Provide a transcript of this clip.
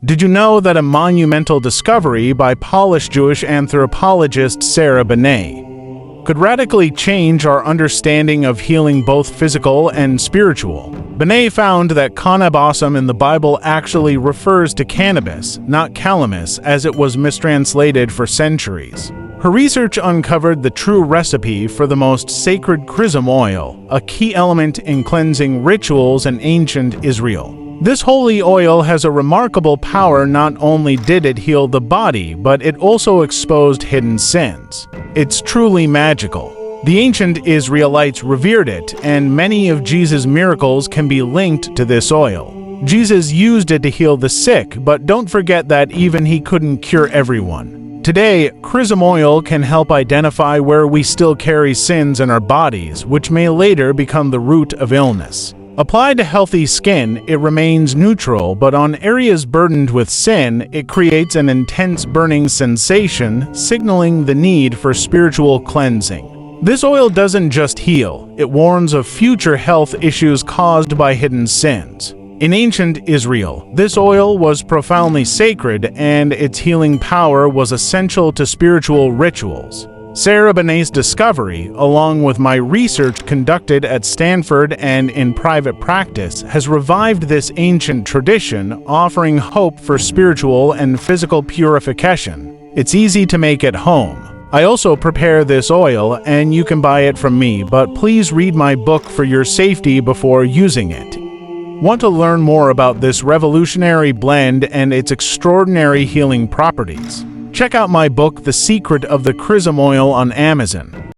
Did you know that a monumental discovery by Polish Jewish anthropologist Sara Benet could radically change our understanding of healing, both physical and spiritual? Benet found that kaneh-bosm in the Bible actually refers to cannabis, not calamus, as it was mistranslated for centuries. Her research uncovered the true recipe for the most sacred Chrism oil, a key element in cleansing rituals in ancient Israel. This holy oil has a remarkable power. Not only did it heal the body, but it also exposed hidden sins. It's truly magical. The ancient Israelites revered it, and many of Jesus' miracles can be linked to this oil. Jesus used it to heal the sick, but don't forget that even he couldn't cure everyone. Today, Chrism oil can help identify where we still carry sins in our bodies, which may later become the root of illness. Applied to healthy skin, it remains neutral, but on areas burdened with sin, it creates an intense burning sensation, signaling the need for spiritual cleansing. This oil doesn't just heal, it warns of future health issues caused by hidden sins. In ancient Israel, this oil was profoundly sacred, and its healing power was essential to spiritual rituals. Sara Benet's discovery, along with my research conducted at Stanford and in private practice, has revived this ancient tradition, offering hope for spiritual and physical purification. It's easy to make at home. I also prepare this oil, and you can buy it from me, but please read my book for your safety before using it. Want to learn more about this revolutionary blend and its extraordinary healing properties? Check out my book, The Secret of the Chrism Oil, on Amazon.